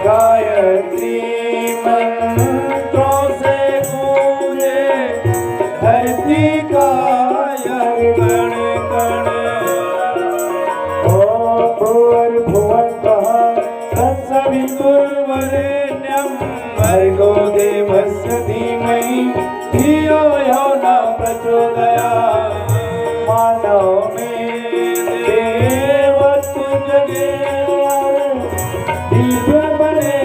गायत्री मंत्रों से गूंजे धरती का यह कण कण। ओम भूर्भुवः तत्सवितुर्वरेण्यं भर्गो देवस्य धीमहि धियो यो न प्रचोदयात्। मानव में देवत्व जगे दिव्य बने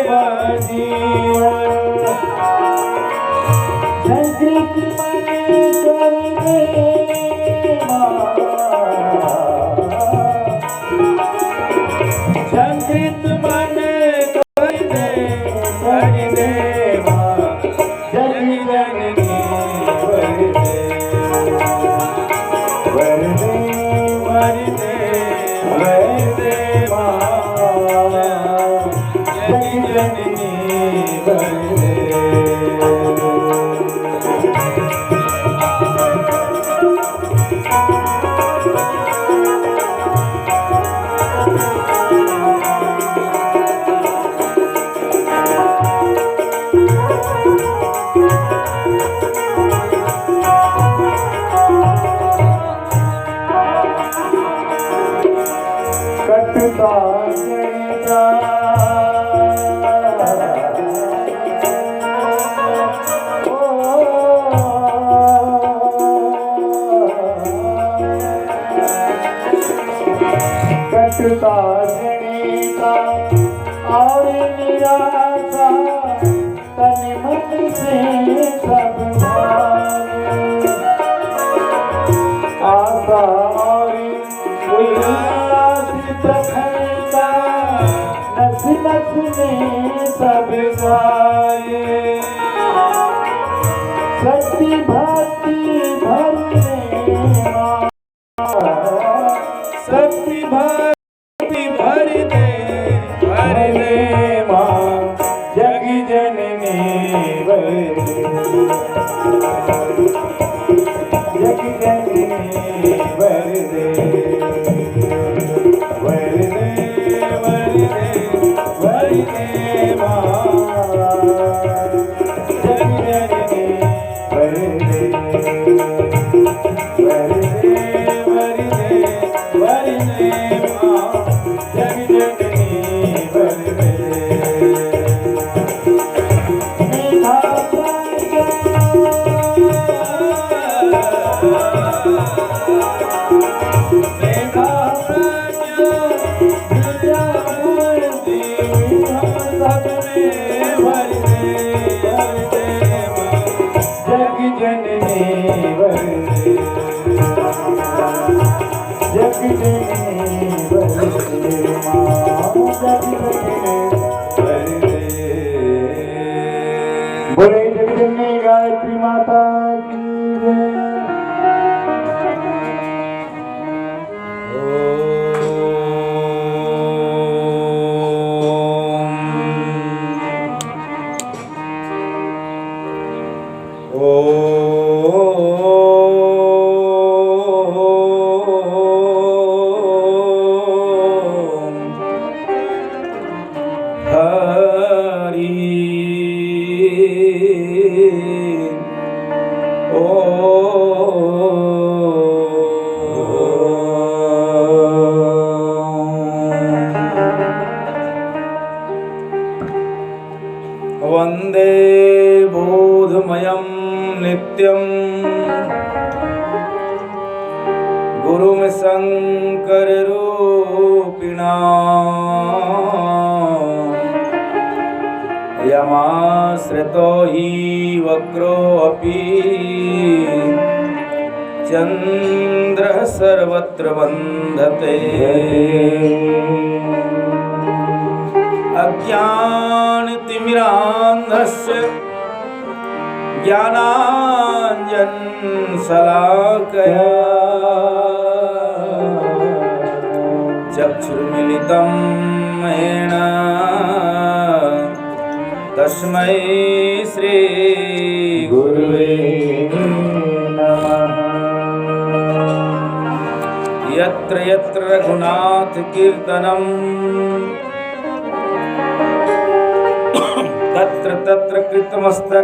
वह जीवन। संस्कृत मन कर दे संस्कृत मन कर दे जग जननी वरदे वरदे वरदे जग जननी वरदे। कटुता गणिता कटुता गणिता और निराशा तन मन से सब भागे। आशा और उल्लास प्रखरता नस नस में सब गाए। शक्ति भक्ति भरने माँ शक्ति भक्ति भर दे माँ जग जननी वरदे जग जननी वरदे वरदे वरदे वरदे माँ जग जननी वरदे वरदे वरदे वरदे माँ जग जननी वरदे। बोले जगजननी गायत्री माता की जय। वंदे बोधमयं नित्यं गुरुं शंकर रूपिणा। यमाश्रितो हि वक्रोऽपि चन्द्रः सर्वत्र वन्दते। अज्ञानतिमिरान्धस्य ज्ञानाञ्जनशलाकया चक्षुर्मिलितं येन तस्मै श्री गुरुवे नमः। यत् यत्र यत्र रघुनाथ कीर्तनम तत्र तत्र कृतमस्तकाञ्जलिं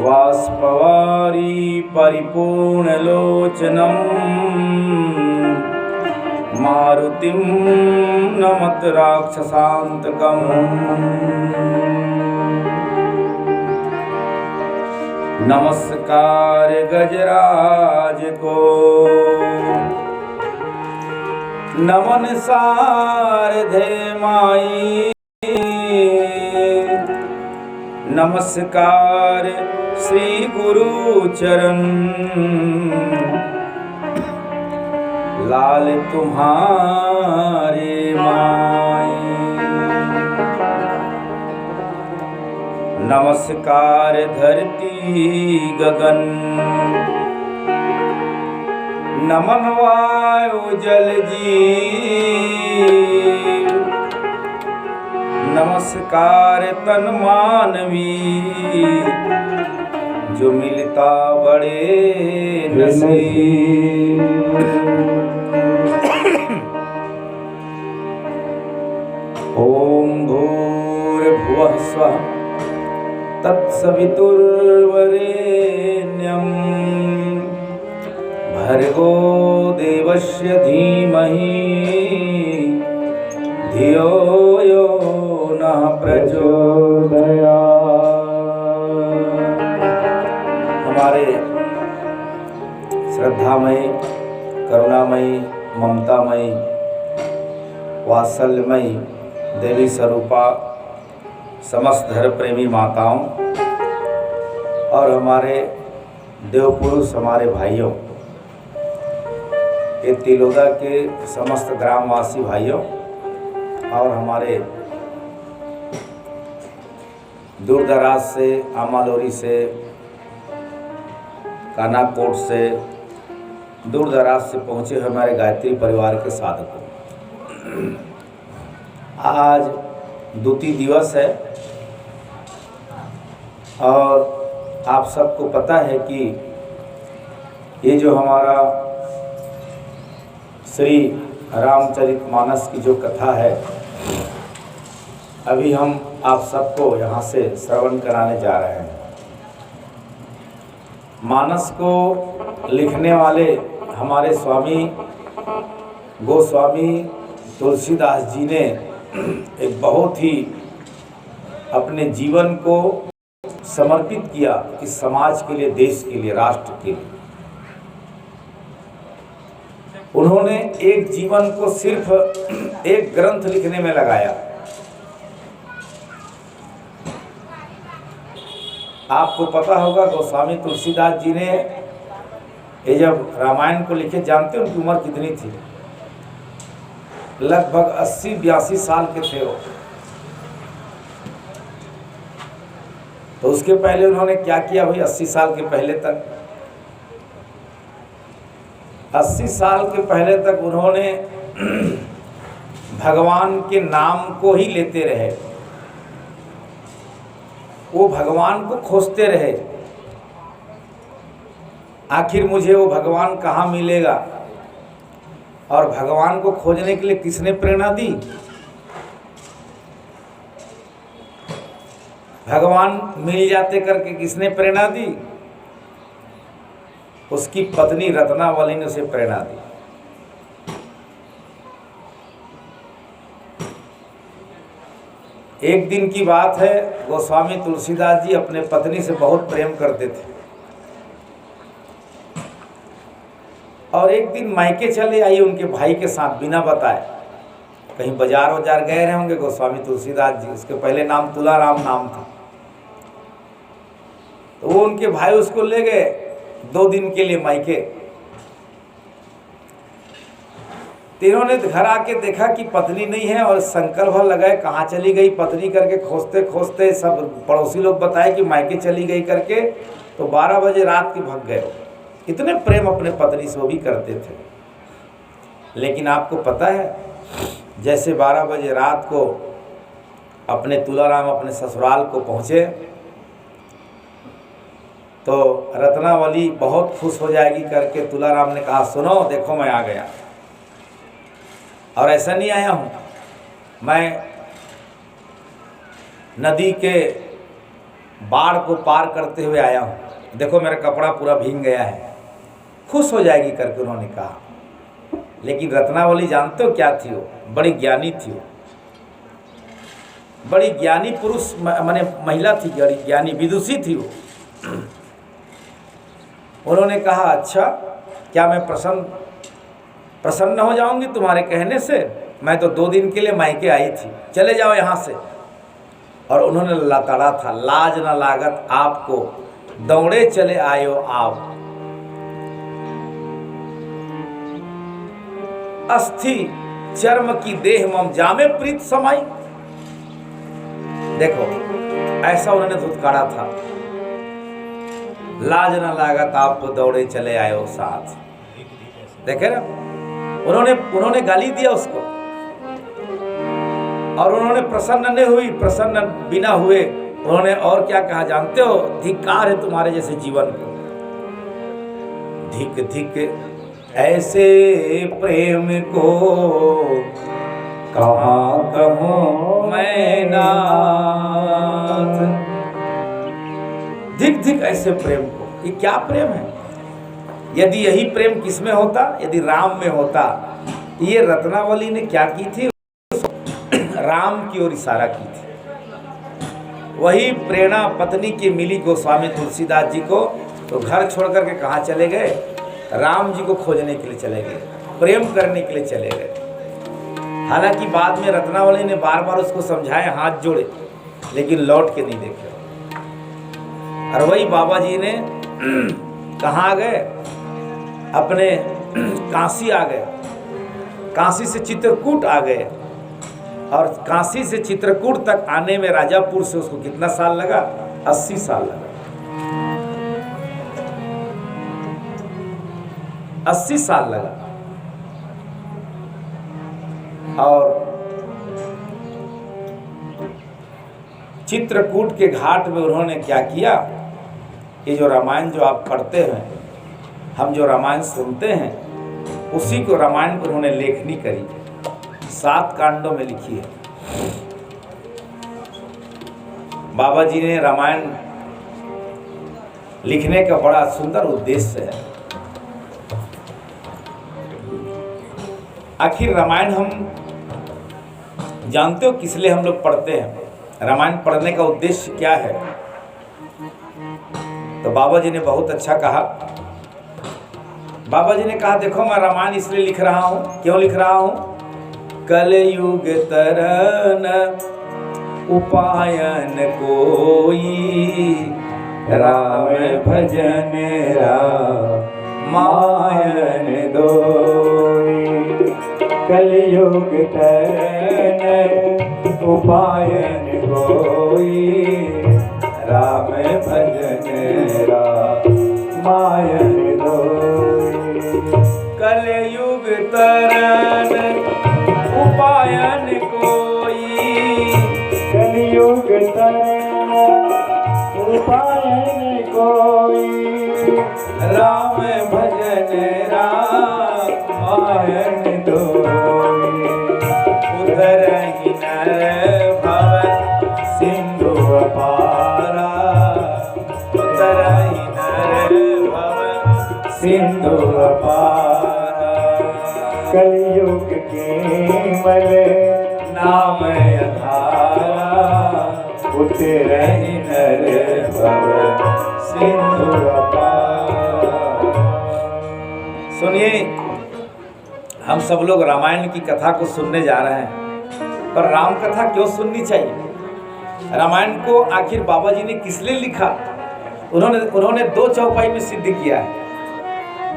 वाष्पवारी परिपूर्णलोचनं मारुतिं नमत राक्षसान्तकम्। नमस्कार गजराज को नमन सारधे माई, नमस्कार श्री गुरु चरण लाल तुम्हारे माई। नमस्कार धरती गगन नमन वायु जल जीव, नमस्कार तन मानवी जो मिलता बड़े नसीब। ओम भूर्भुवः स्वः तत्सवितुर्वरेण्यं भर्गो देवस्य धीमहि धियो यो नः प्रचोदयात्। हमारे श्रद्धामयी, करुणामयी, ममतामयी, वात्सल्यमयी देवी स्वरूपा समस्त धर्म प्रेमी माताओं और हमारे देव पुरुष, हमारे भाइयों, ये तिलोदा के समस्त ग्रामवासी भाइयों और हमारे दूर दराज से, आमालोरी से, कानाकोट से, दूर दराज से पहुँचे हुए हमारे गायत्री परिवार के साधकों, आज द्वितीय दिवस है और आप सबको पता है कि ये जो हमारा श्री रामचरितमानस की जो कथा है, अभी हम आप सबको यहाँ से श्रवण कराने जा रहे हैं। मानस को लिखने वाले हमारे स्वामी गोस्वामी तुलसीदास जी ने एक बहुत ही अपने जीवन को समर्पित किया कि समाज के लिए, देश के लिए, राष्ट्र के लिए। उन्होंने एक जीवन को सिर्फ एक ग्रंथ लिखने में लगाया। आपको पता होगा गोस्वामी तुलसीदास जी ने ये जब रामायण को लिखे, जानते उनकी उम्र कितनी थी? लगभग 80-82 साल के थे वो। तो उसके पहले उन्होंने क्या किया भाई? 80 साल के पहले तक 80 साल के पहले तक उन्होंने भगवान के नाम को ही लेते रहे, वो भगवान को खोजते रहे। आखिर मुझे वो भगवान कहाँ मिलेगा? और भगवान को खोजने के लिए किसने प्रेरणा दी? भगवान मिल जाते करके किसने प्रेरणा दी? उसकी पत्नी रत्नावली ने उसे प्रेरणा दी। एक दिन की बात है, गोस्वामी तुलसीदास जी अपने पत्नी से बहुत प्रेम करते थे और एक दिन मायके चले आई उनके भाई के साथ बिना बताए। कहीं बाजार वाजार गए रहे होंगे गोस्वामी तुलसीदास जी, उसके पहले नाम तुलाराम नाम था। तो वो उनके भाई उसको ले गए 2 दिन के लिए मायके। तीनों ने घर आके देखा कि पत्नी नहीं है और संकल्प भर लगाए कहाँ चली गई पत्नी करके। खोजते खोजते सब पड़ोसी लोग बताए कि मायके चली गई करके। तो 12 बजे रात के भाग गए। इतने प्रेम अपने पत्नी से वो भी करते थे। लेकिन आपको पता है, जैसे 12 बजे रात को अपने तुलाराम अपने ससुराल को पहुँचे तो रत्नावली बहुत खुश हो जाएगी करके तुलाराम ने कहा, सुनो देखो मैं आ गया, और ऐसा नहीं आया हूँ, मैं नदी के बाढ़ को पार करते हुए आया हूँ, देखो मेरा कपड़ा पूरा भीग गया है। खुश हो जाएगी करके उन्होंने कहा। लेकिन रत्नावली जानते हो क्या थी वो? बड़ी ज्ञानी थी वो, बड़ी ज्ञानी पुरुष माने महिला थी, बड़ी ज्ञानी विदुषी थी वो। उन्होंने कहा, अच्छा क्या मैं प्रसन्न हो जाऊंगी तुम्हारे कहने से? मैं तो 2 दिन के लिए मायके आई थी, चले जाओ यहाँ से। और उन्होंने लताड़ा था, लाज न लागत आपको, दौड़े चले आयो आप, अस्थि चर्म की देह मम जामे प्रीत समाई। देखो ऐसा उन्होंने धुतकारा था, लाज न लागत आपको, दौड़े चले आयो साथ। देखे ना, उन्होंने गाली दिया उसको, और उन्होंने प्रसन्न नहीं हुई, प्रसन्न बिना हुए उन्होंने और क्या कहा जानते हो? धिक्कार है तुम्हारे जैसे जीवन को, धिक धिक ऐसे प्रेम को कहाँ कहूँ मैं नाथ। धिक धिक ऐसे प्रेम को, ये क्या प्रेम है? यदि यही प्रेम किसमें होता? यदि राम में होता। ये रत्नावली ने क्या की थी? राम की ओर इशारा की थी। वही प्रेरणा पत्नी की मिली गोस्वामी तुलसीदास जी को, तो घर छोड़ करके कहाँ चले गए? राम जी को खोजने के लिए चले गए, प्रेम करने के लिए चले गए। हालांकि बाद में रत्नावली ने बार बार उसको समझाए, हाथ जोड़े, लेकिन लौट के नहीं देखे। और वही बाबा जी ने कहाँ गए? अपने काशी आ गए, काशी से चित्रकूट आ गए, और काशी से चित्रकूट तक आने में राजापुर से उसको कितना साल लगा? 80 साल लगा। 80 साल लगा। और चित्रकूट के घाट में उन्होंने क्या किया? ये जो रामायण जो आप पढ़ते हैं, हम जो रामायण सुनते हैं, उसी को रामायण को उन्होंने लेखनी करी, 7 कांडों में लिखी है। बाबा जी ने रामायण लिखने का बड़ा सुंदर उद्देश्य है। आखिर रामायण हम जानते हो किस लिए हम लोग पढ़ते हैं? रामायण पढ़ने का उद्देश्य क्या है? तो बाबा जी ने बहुत अच्छा कहा। बाबा जी ने कहा, देखो मैं रामायण इसलिए लिख रहा हूँ। क्यों लिख रहा हूँ? कलयुग तरन उपायन कोई, राम भजन रामायण दोई। कलयुग तरन उपायन कोई, राम भजन रामायण दोई। कलयुग तरन उपायन कोई, कलयुग तरन उपायन कोई, राम भजन रामायण दोई। उतरहि नर भव सिंधु अपारा, उतरहि नर भव सिंधु अपारा। कलयुग केवल नाम अधारा, उतरहि नर भव सिंधु अपारा। सुनिए, हम सब लोग रामायण की कथा को सुनने जा रहे हैं, पर राम कथा क्यों सुननी चाहिए? रामायण को आखिर बाबा जी ने किस लिए लिखा? उन्होंने 2 चौपाई में सिद्ध किया है।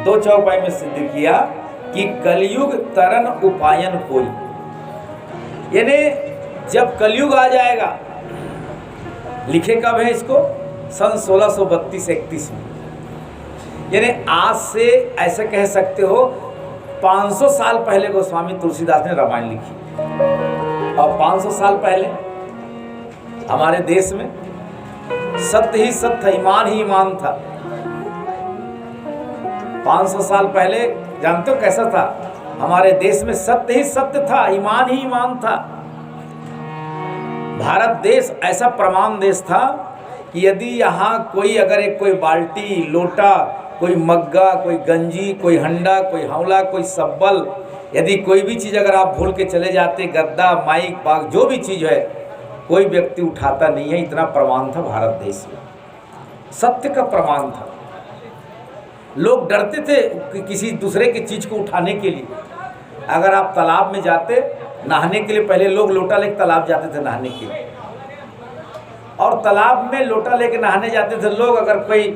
2 चौपाई में सिद्ध किया कि कलयुग तरन उपायन कोई, यानी जब कलयुग आ जाएगा। लिखे कब है इसको? सन 1632-31 में। यानी आज से ऐसे कह सकते हो 500 साल पहले गोस्वामी तुलसीदास ने रामायण लिखी। और 500 साल पहले हमारे देश में सत्य ही सत्य, ईमान ही ईमान था। 500 साल पहले जानते हो कैसा था? हमारे देश में सत्य ही सत्य था, ईमान ही ईमान था। भारत देश ऐसा प्रमाण देश था कि यदि यहाँ कोई अगर एक कोई बाल्टी, लोटा, कोई मग्गा, कोई गंजी, कोई हंडा, कोई हौला, कोई सब्बल, यदि कोई भी चीज़ अगर आप भूल के चले जाते, गद्दा, माइक, पाक, जो भी चीज़ है, कोई व्यक्ति उठाता नहीं है। इतना प्रमाण था भारत देश में, सत्य का प्रमाण था। लोग डरते थे कि किसी दूसरे की चीज़ को उठाने के लिए। अगर आप तालाब में जाते नहाने के लिए, पहले लोग लोटा लेके तालाब जाते थे नहाने के लिए, और तालाब में लोटा लेके नहाने जाते थे लोग। अगर कोई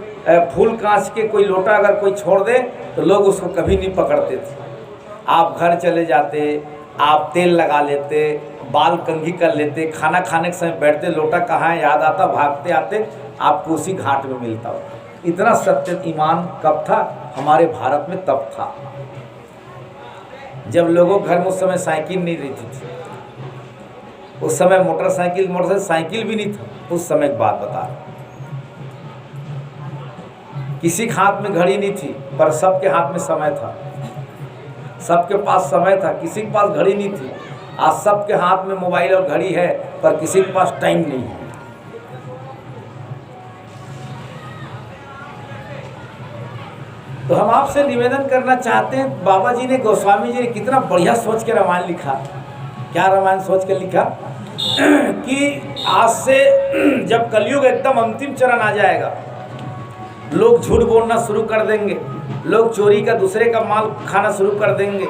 फूल कांच के कोई लोटा अगर कोई छोड़ दे तो लोग उसको कभी नहीं पकड़ते थे। आप घर चले जाते, आप तेल लगा लेते, बाल कंघी कर लेते, खाना खाने के समय बैठते, लोटा कहाँ है याद आता, भागते आते आपको उसी घाट में मिलता हो। इतना सत्य ईमान कब था? हमारे भारत में तब था जब लोगों के घर में उस समय साइकिल नहीं रहती थी। उस समय मोटरसाइकिल भी नहीं था। उस समय की बात बता रहा, किसी के हाथ में घड़ी नहीं थी, पर सबके हाथ में समय था। सबके पास समय था, किसी के पास घड़ी नहीं थी। आज सबके हाथ में मोबाइल और घड़ी है, पर किसी के पास टाइम नहीं है। तो हम आपसे निवेदन करना चाहते हैं, बाबा जी ने, गोस्वामी जी ने कितना बढ़िया सोच के रामायण लिखा। क्या रामायण सोच के लिखा कि आज से जब कलयुग एकदम अंतिम चरण आ जाएगा, लोग झूठ बोलना शुरू कर देंगे, लोग चोरी का, दूसरे का माल खाना शुरू कर देंगे,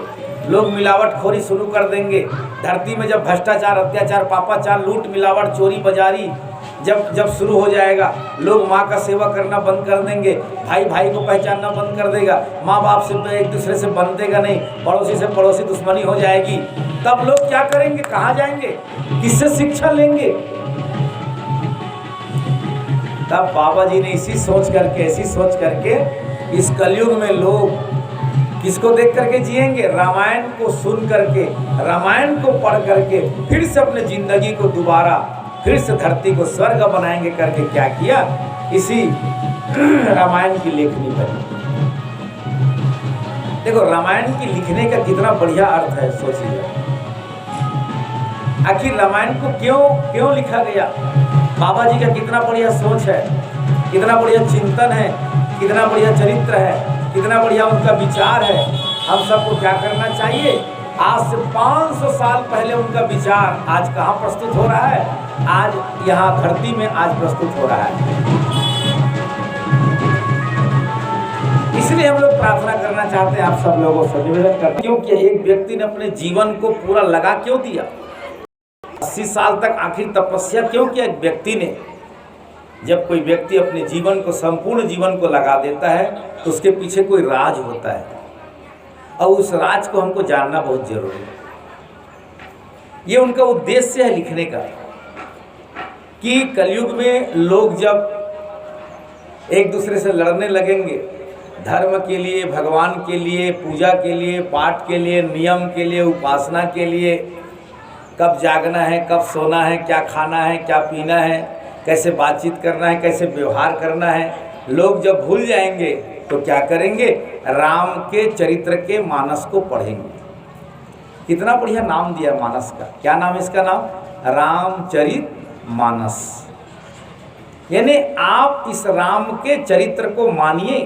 लोग मिलावटखोरी शुरू कर देंगे। धरती में जब भ्रष्टाचार, अत्याचार, पापाचार, लूट, मिलावट, चोरी, बाजारी जब शुरू हो जाएगा, लोग माँ का सेवा करना बंद कर देंगे, भाई भाई को पहचानना बंद कर देगा, माँ बाप से एक दूसरे से बंधेगा नहीं, पड़ोसी से पड़ोसी दुश्मनी हो जाएगी। तब लोग क्या करेंगे? कहाँ जाएंगे? किससे शिक्षा लेंगे? तब बाबा जी ने ऐसी सोच करके इस कलयुग में लोग किसको देख करके जिएंगे? रामायण को सुन करके, रामायण को पढ़ करके फिर से अपने जिंदगी को दोबारा फिर से धरती को स्वर्ग बनाएंगे करके क्या किया? इसी रामायण की लेखनी बनी। देखो रामायण की लिखने का कितना बढ़िया अर्थ है, सोचिए। आखिर रामायण को क्यों लिखा गया? बाबा जी का कितना बढ़िया सोच है, कितना बढ़िया चिंतन है, कितना बढ़िया चरित्र है, कितना बढ़िया उनका विचार है। हम सबको क्या करना चाहिए? आज से 500 साल पहले उनका विचार आज कहाँ प्रस्तुत हो रहा है? आज यहाँ धरती में आज प्रस्तुत हो रहा है। इसलिए हम लोग प्रार्थना करना चाहते हैं आप सब लोगों से, निवेदन करते हैं, क्योंकि एक व्यक्ति ने अपने जीवन को पूरा लगा क्यों दिया? 80 साल तक आखिर तपस्या क्यों किया एक व्यक्ति ने? जब कोई व्यक्ति अपने जीवन को, संपूर्ण जीवन को लगा देता है तो उसके पीछे कोई राज होता है, और उस राज को हमको जानना बहुत जरूरी है। ये उनका उद्देश्य है लिखने का, कि कलयुग में लोग जब एक दूसरे से लड़ने लगेंगे, धर्म के लिए, भगवान के लिए, पूजा के लिए, पाठ के लिए, नियम के लिए, उपासना के लिए, कब जागना है, कब सोना है, क्या खाना है, क्या पीना है, कैसे बातचीत करना है, कैसे व्यवहार करना है, लोग जब भूल जाएंगे तो क्या करेंगे? राम के चरित्र के मानस को पढ़ेंगे। कितना बढ़िया नाम दिया मानस का। क्या नाम इसका? नाम रामचरित मानस। यानी आप इस राम के चरित्र को मानिए।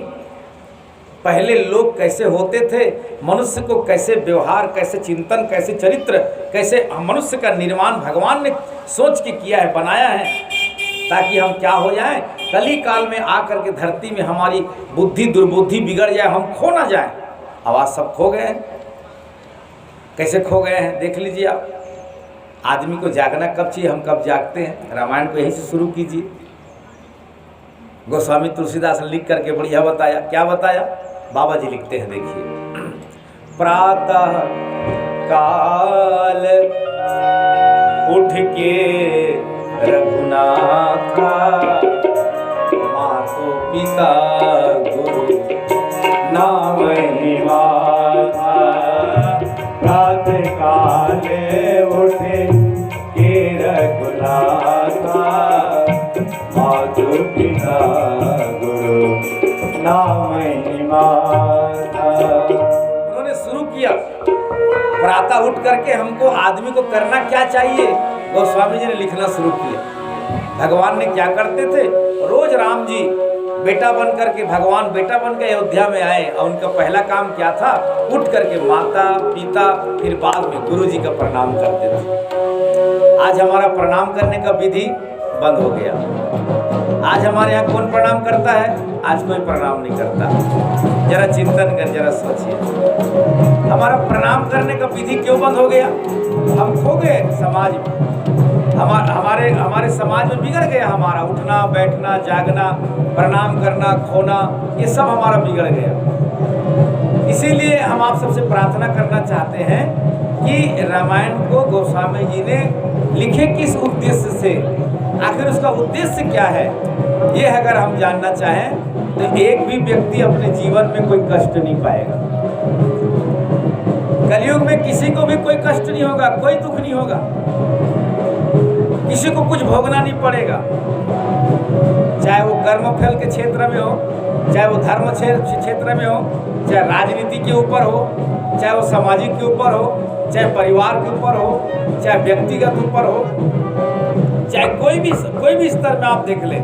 पहले लोग कैसे होते थे, मनुष्य को कैसे व्यवहार, कैसे चिंतन, कैसे चरित्र, कैसे मनुष्य का निर्माण भगवान ने सोच के किया है, बनाया है, ताकि हम क्या हो जाएं? कली काल में आकर के धरती में हमारी बुद्धि दुर्बुद्धि बिगड़ जाए, हम खो ना जाए। आवाज़ सब खो गए हैं। कैसे खो गए हैं देख लीजिए आप। आदमी को जागना कब चाहिए, हम कब जागते हैं? रामायण को यहीं से शुरू कीजिए। गोस्वामी तुलसीदास ने लिख करके बढ़िया बताया। क्या बताया? बाबा जी लिखते हैं, देखिए। प्रातः काल उठ के रघुनाथा, मातो पिता गुरु नाम निवासा। प्रातः काले उठे के रघुनाथा, मातो पिता गुरु नाम निवासा। किया। प्रातः उठ करके हमको आदमी को करना क्या चाहिए, गोस्वामी जी ने लिखना शुरू किया। भगवान ने क्या करते थे, रोज राम जी बेटा बन करके, भगवान बेटा बन के अयोध्या में आए और उनका पहला काम क्या था, उठ करके माता पिता फिर बाद में गुरु जी का प्रणाम करते थे। आज हमारा प्रणाम करने का विधि बंद हो गया। आज हमारे यहाँ कौन प्रणाम करता है, आज कोई प्रणाम नहीं करता। जरा चिंतन कर, जरा सोचिए हमारा प्रणाम करने का विधि क्यों बंद हो गया। हम खो गए समाज में, हमारे समाज में बिगड़ गया। हमारा उठना बैठना जागना प्रणाम करना खोना ये सब हमारा बिगड़ गया। इसीलिए हम आप सबसे प्रार्थना करना चाहते हैं कि रामायण को गोस्वामी जी ने लिखे किस उद्देश्य से, आखिर उसका उद्देश्य क्या है, ये अगर हम जानना चाहें तो एक भी व्यक्ति अपने जीवन में कोई कष्ट नहीं पाएगा। कलयुग में किसी को भी कोई कष्ट नहीं होगा, कोई दुख नहीं होगा, किसी को कुछ भोगना नहीं पड़ेगा। चाहे वो कर्मफल के क्षेत्र में हो, चाहे वो धर्म क्षेत्र में हो, चाहे राजनीति के ऊपर हो, चाहे वो सामाजिक के ऊपर हो, चाहे परिवार के ऊपर हो, चाहे व्यक्तिगत ऊपर हो, चाहे कोई भी स्तर में आप देख लें,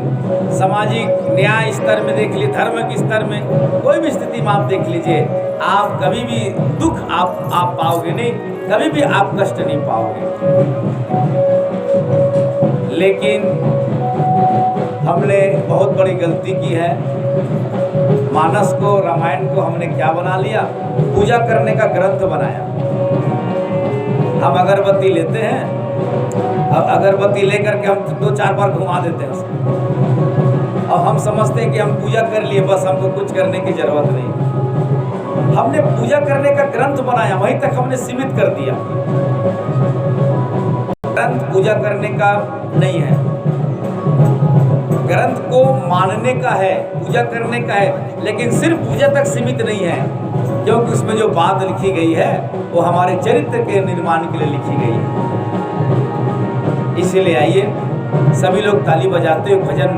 सामाजिक न्याय स्तर में देख लीजिए, धर्म के स्तर में कोई भी स्थिति में आप देख लीजिए, आप कभी भी दुख आप पाओगे नहीं, कभी भी आप कष्ट नहीं पाओगे। लेकिन हमने बहुत बड़ी गलती की है। मानस को, रामायण को हमने क्या बना लिया, पूजा करने का ग्रंथ बनाया। हम अगरबत्ती लेते हैं, अब अगरबत्ती लेकर के हम 2-4 बार घुमा देते हैं उसको, और हम समझते हैं कि हम पूजा कर लिए, बस हमको कुछ करने की जरूरत नहीं। हमने पूजा करने का ग्रंथ बनाया, वहीं तक हमने सीमित कर दिया। ग्रंथ पूजा करने का नहीं है, ग्रंथ को मानने का है, पूजा करने का है, लेकिन सिर्फ पूजा तक सीमित नहीं है, क्योंकि उसमें जो बात लिखी गई है वो हमारे चरित्र के निर्माण के लिए लिखी गई है। इसीलिए आइए सभी लोग ताली बजाते हुए भजन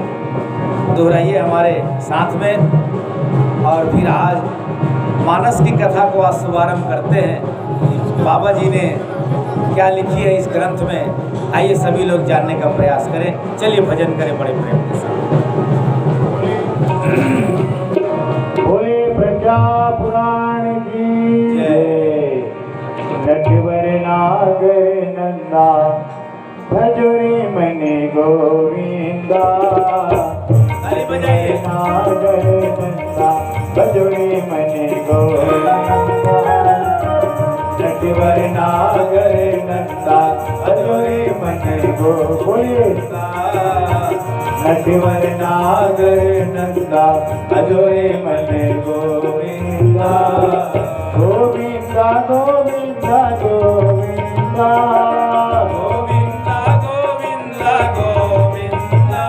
दोहराइए हमारे साथ में, और फिर आज मानस की कथा को आज शुभारंभ करते हैं। बाबा जी ने क्या लिखी है इस ग्रंथ में, आइए सभी लोग जानने का प्रयास करें। चलिए भजन करें बड़े प्रेम के साथ। बोले प्रजा पुराण की जय। नटवर नागर नंदा भजोरे मने गोविंदा, ताली बजाइए। नागर नंदा भजोरे मने गोविंदा, नटवर नागर नंदा भजोरे मने गोविंदा, नटवर नागर नंदा भजोरे मने गोविंदा, गोविंदा गोविंदा गोविंदा, गोविंदा गोविंदा गोविंदा,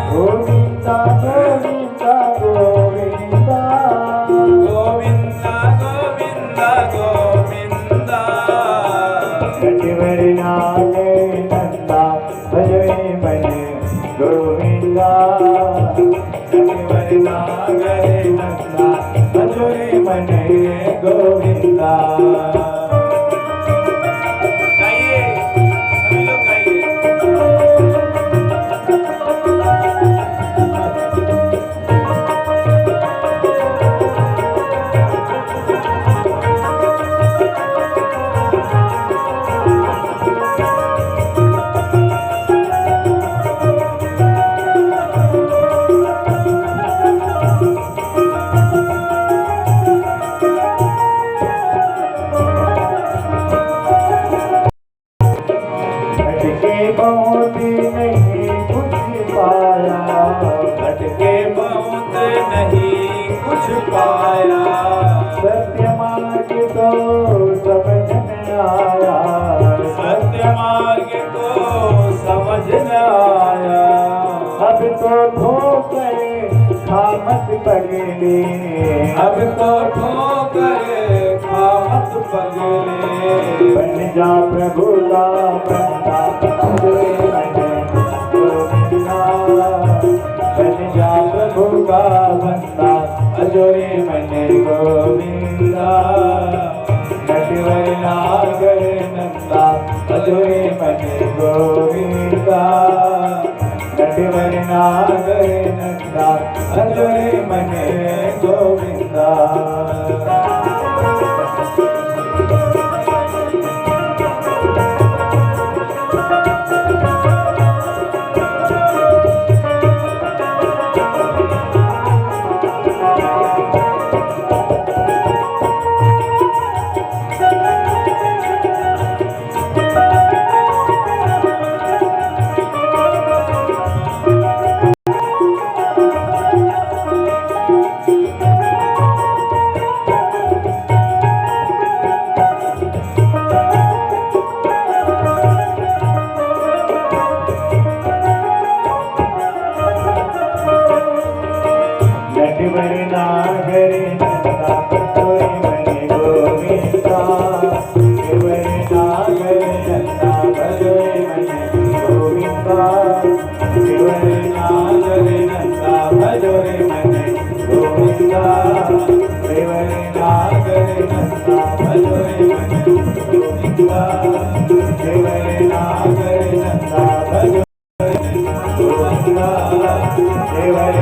गोविंदा गोविंदा गोविंदा, गोविंदा गोविंदा गोविंदा, नटवर नागर नंदा भजोरे मने गोविंदा, नटवर नागर नंदा भजोरे मने गोविंदा। गाइए सभी लोग गाइए। भटके बहुत नहीं कुछ पाया, भटके बहुत नहीं कुछ पाया, सत्य मार्ग तो समझ न आया, सत्य मार्ग को समझ न आया, अब तो ठोकर खामत पगले, अब तो ठोकर खामत पगले, बन जा प्रभु का बंदा भजोरे मने गोविंदा, बन जा प्रभु का बंदा भजोरे मने गोविंदा, नागर नंदा भजोरे मने गोविंदा नटवर नागर नंदा भजोरे मने गोविंदा नटवर नागर नंदा भजोरे मने गोविंदा नटवर नागर नंदा भजोरे मने गोविंदा नटवर नागर नंदा भजोरे मने गोविंदा नटवर नागर नंदा भजोरे मने गोविंदा नटवर